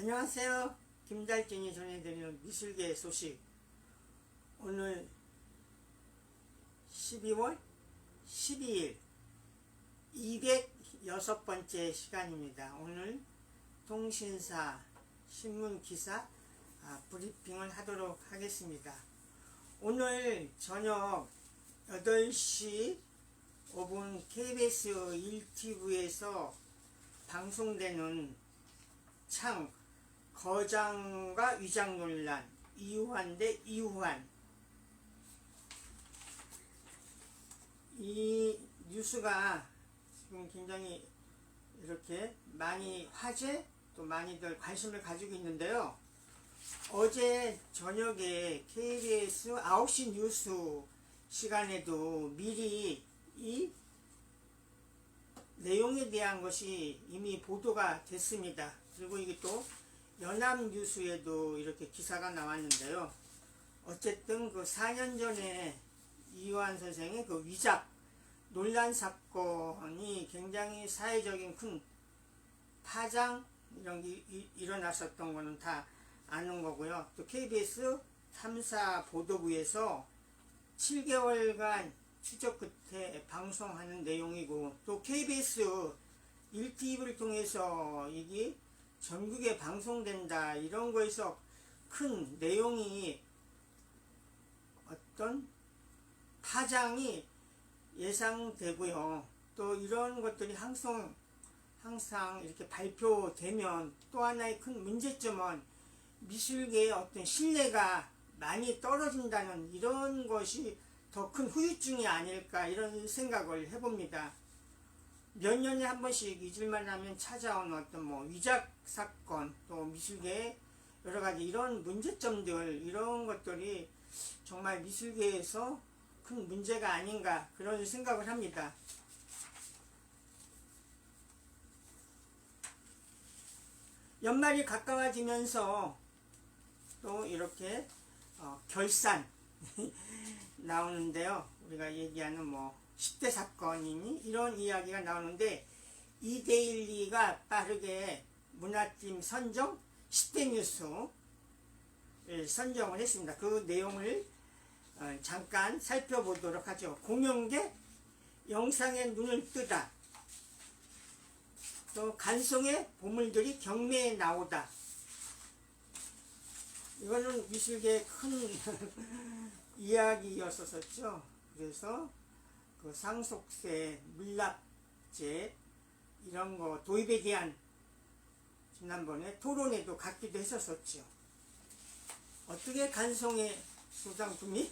안녕하세요. 김달진이 전해드리는 미술계 소식. 오늘 12월 12일 206번째 시간입니다. 오늘 통신사 신문기사 브리핑을 하도록 하겠습니다. 오늘 저녁 8시 5분 KBS 1TV에서 방송되는 창 거장과 위장 논란, 이우환 대 이우환, 이 뉴스가 지금 굉장히 이렇게 많이 화제, 또 많이들 관심을 가지고 있는데요. 어제 저녁에 KBS 9시 뉴스 시간에도 미리 이 내용에 대한 것이 이미 보도가 됐습니다. 그리고 이게 또 연합뉴스에도 이렇게 기사가 나왔는데요. 어쨌든 그 4년 전에 이우환 선생의 그 위작 논란 사건이 굉장히 사회적인 큰 파장 이런 게 일어났었던 거는 다 아는 거고요. 또 KBS 3사 보도부에서 7개월간 추적 끝에 방송하는 내용이고, 또 KBS 1TV를 통해서 이게 전국에 방송된다, 이런 거에서 큰 내용이 어떤 파장이 예상되고요. 또 이런 것들이 항상 이렇게 발표되면 또 하나의 큰 문제점은 미술계의 어떤 신뢰가 많이 떨어진다는 이런 것이 더 큰 후유증이 아닐까, 이런 생각을 해봅니다. 몇 년에 한 번씩 잊을만 하면 찾아오는 어떤 위작 사건, 또 미술계의 여러 가지 이런 문제점들, 이런 것들이 정말 미술계에서 큰 문제가 아닌가, 그런 생각을 합니다. 연말이 가까워지면서 또 이렇게 결산 나오는데요. 우리가 얘기하는 10대 사건이니 이런 이야기가 나오는데, 이데일리가 빠르게 문화팀 선정 10대 뉴스를 선정을 했습니다. 그 내용을 잠깐 살펴보도록 하죠. 공연계 영상에 눈을 뜨다, 또 간송의 보물들이 경매에 나오다. 이거는 미술계의 큰 이야기였었죠. 그래서 그 상속세, 물납제 이런 거 도입에 대한 지난번에 토론회도 갖기도 했었었죠. 어떻게 간송의 소장품이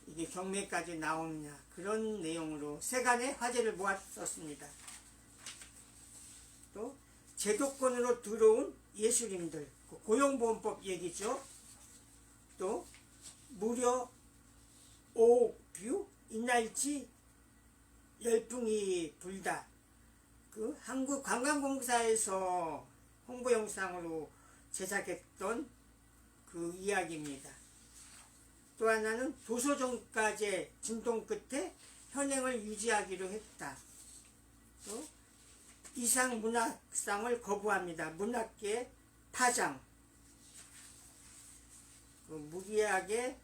이게 경매까지 나오느냐, 그런 내용으로 세간의 화제를 모았었습니다. 또 제도권으로 들어온 예술인들, 고용보험법 얘기죠. 또 무려 5뷰 이날치 열풍이 불다, 그 한국관광공사에서 홍보 영상으로 제작했던 그 이야기입니다. 또 하나는 도서정가제 진동 끝에 현행을 유지하기로 했다. 또 이상 문학상을 거부합니다. 문학계 파장, 무리하게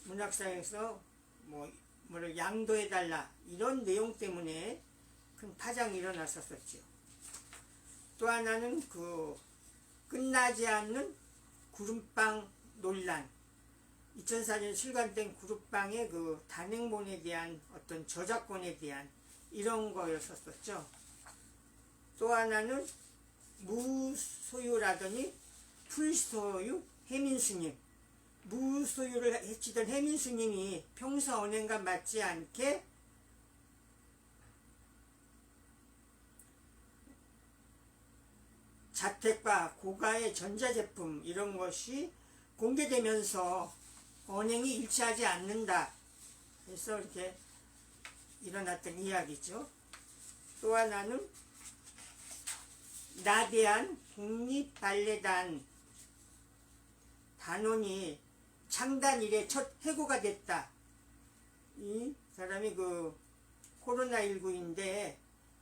문학상에서 뭐를 양도해달라, 이런 내용 때문에 큰 파장이 일어났었죠. 또 하나는 끝나지 않는 구름빵 논란, 2004년 출간된 구름빵의 단행본에 대한 어떤 저작권에 대한 이런 거였었죠. 또 하나는 무소유라더니 풀소유 해민스님, 무소유를 해치던 해민스님이 평소 언행과 맞지 않게 자택과 고가의 전자제품 이런 것이 공개되면서 언행이 일치하지 않는다 해서 이렇게 일어났던 이야기죠. 또 하나는 나대한 국립발레단 단원이 창단 이래 첫 해고가 됐다. 이 사람이 코로나19인데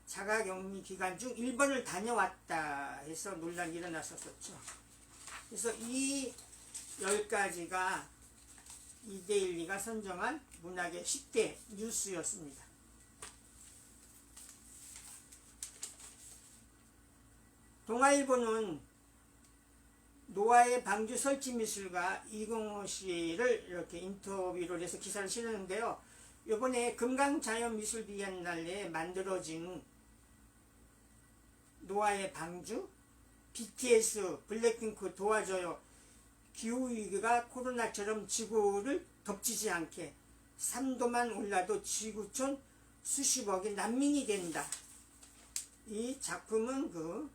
자가격리 기간 중 일본을 다녀왔다 해서 논란이 일어났었죠. 그래서 이 10가지가 이데일리가 선정한 문학의 10대 뉴스였습니다. 동아일보는 노아의 방주 설치미술가 이공호 씨를 이렇게 인터뷰를 해서 기사를 실었는데요. 이번에 금강자연미술 비엔날레에 만들어진 노아의 방주, BTS, 블랙핑크 도와줘요, 기후위기가 코로나처럼 지구를 덮치지 않게 3도만 올라도 지구촌 수십억이 난민이 된다. 이 작품은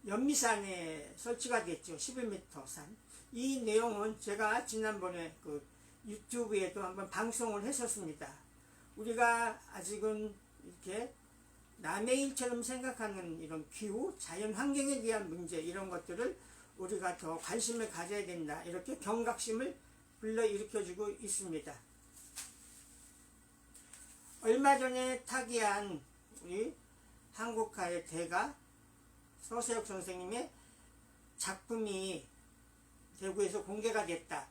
연미산에 설치가 됐죠. 11m 산. 이 내용은 제가 지난번에 유튜브에도 한번 방송을 했었습니다. 우리가 아직은 이렇게 남의 일처럼 생각하는 이런 기후, 자연 환경에 대한 문제, 이런 것들을 우리가 더 관심을 가져야 된다. 이렇게 경각심을 불러일으켜주고 있습니다. 얼마 전에 타기한 우리 한국화의 대가 서세혁 선생님의 작품이 대구에서 공개가 됐다.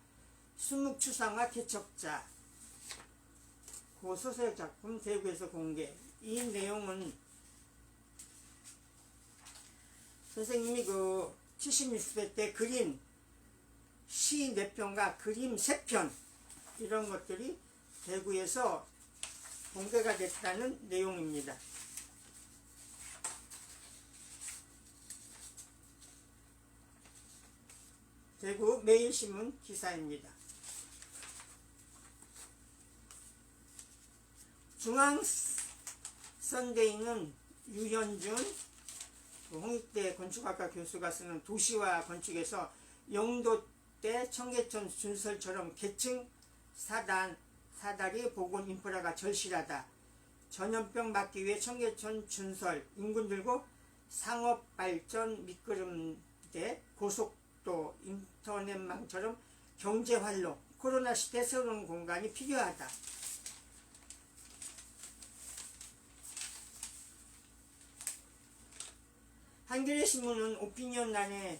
수묵추상화 개척자, 그 서세혁 작품 대구에서 공개. 이 내용은 선생님이 76세 때 그린 시 4편과 그림 3편, 이런 것들이 대구에서 공개가 됐다는 내용입니다. 대구 매일신문 기사입니다. 중앙선대위는 유현준 홍익대 건축학과 교수가 쓰는 도시화 건축에서 영도 때 청계천 준설처럼 계층 사다리 보건 인프라가 절실하다. 전염병 막기 위해 청계천 준설, 인근 들고 상업발전, 미끄럼대, 고속도, 인터넷망처럼 경제활로, 코로나 시대 새로운 공간이 필요하다. 한겨레신문은 오피니언란에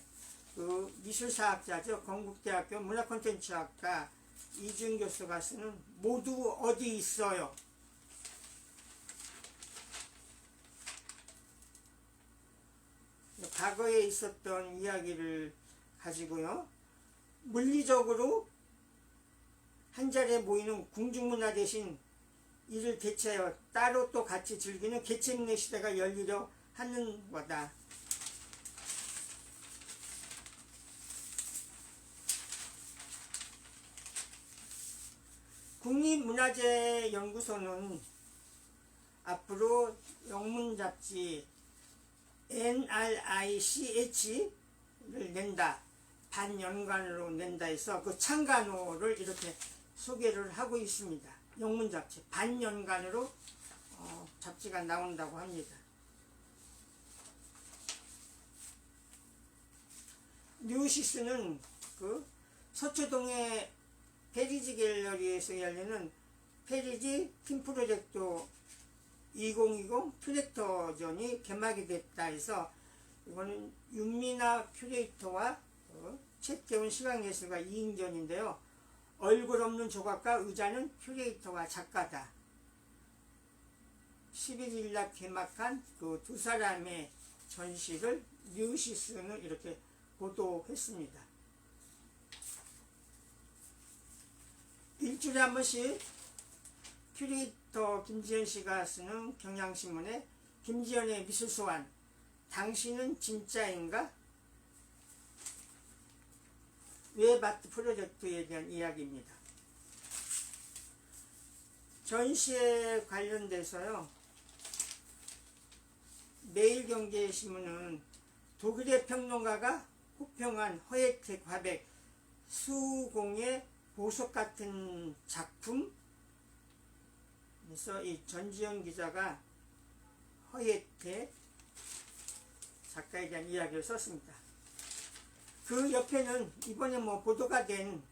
미술사학자죠. 건국대학교 문화콘텐츠학과 이준 교수가 쓰는 모두 어디 있어요. 과거에 있었던 이야기를 가지고요. 물리적으로 한자리에 모이는 궁중문화 대신 이를 개최하여 따로 또 같이 즐기는 개체문의 시대가 열리려 하는 거다. 국립문화재연구소는 앞으로 영문잡지 NRICH를 낸다. 반연간으로 낸다 해서 그 창간호를 이렇게 소개를 하고 있습니다. 영문잡지 반연간으로 잡지가 나온다고 합니다. 뉴시스는 서초동의 페리지 갤러리에서 열리는 페리지 팀 프로젝트 2020 큐레이터전이 개막이 됐다 해서, 이거는 윤미나 큐레이터와 최태훈 시각예술가 2인전인데요. 얼굴 없는 조각과 의자는 큐레이터와 작가다. 11일날 개막한 두 사람의 전시를 뉴시스는 이렇게 보도했습니다. 일주일에 한 번씩 큐레이터 김지연 씨가 쓰는 경향신문에 김지연의 미술소환, 당신은 진짜인가? 웹아트 프로젝트에 대한 이야기입니다. 전시에 관련돼서요, 매일경제신문은 독일의 평론가가 호평한 허예택 화백 수공의 보석 같은 작품, 그래서 이 전지현 기자가 허예택 작가에 대한 이야기를 썼습니다. 그 옆에는 이번에 보도가 된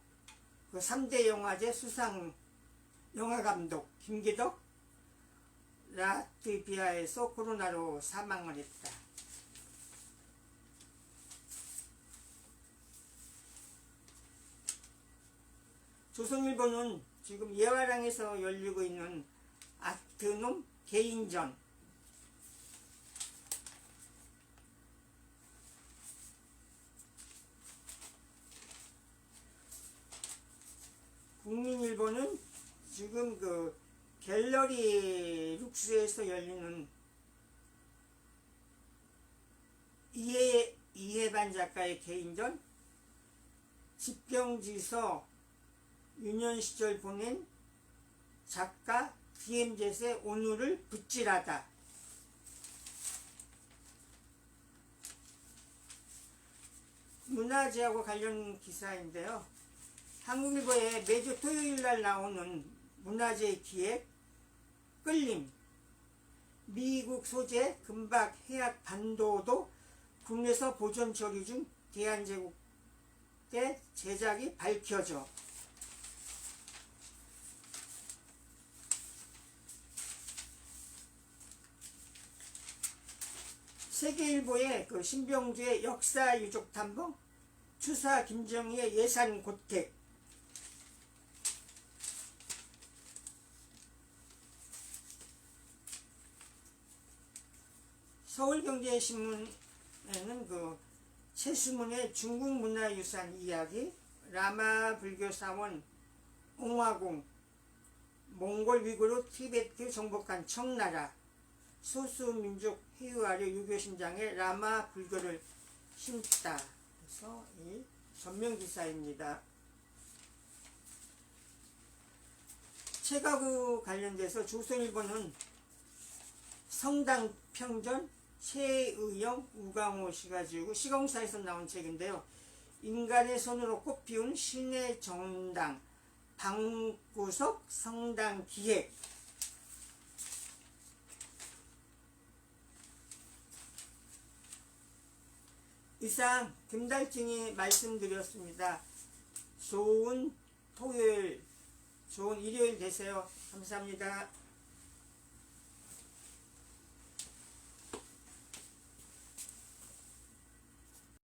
3대 영화제 수상 영화감독 김기덕, 라트비아에서 코로나로 사망을 했다. 조선일보는 지금 예화랑에서 열리고 있는 아트놈 개인전, 국민일보는 지금 그 갤러리 룩스에서 열리는 이해반 작가의 개인전, 집경지서 유년 시절 보낸 작가 DMZ의 오늘을 붓질하다. 문화재하고 관련 기사인데요. 한국일보에 매주 토요일날 나오는 문화재 기획 끌림, 미국 소재 금박 해약 반도도 국내에서 보존 처리 중 대한제국의 제작이 밝혀져. 세계일보의 그 신병주의 역사 유적 탐방, 추사 김정희의 예산 고택, 서울경제신문에는 그 최수문의 중국 문화유산 이야기, 라마 불교 사원 옹화공, 몽골 위구르 티베트 정복한 청나라, 소수민족 회유하려 유교신장에 라마 불교를 심다. 그래서 이 전명기사입니다. 책하고 관련돼서 조선일보는 성당평전 최의영, 우강호 씨가 지고 시공사에서 나온 책인데요. 인간의 손으로 꽃피운 신의 정당, 방구석 성당 기획. 이상 김달중이 말씀드렸습니다. 좋은 토요일, 좋은 일요일 되세요. 감사합니다.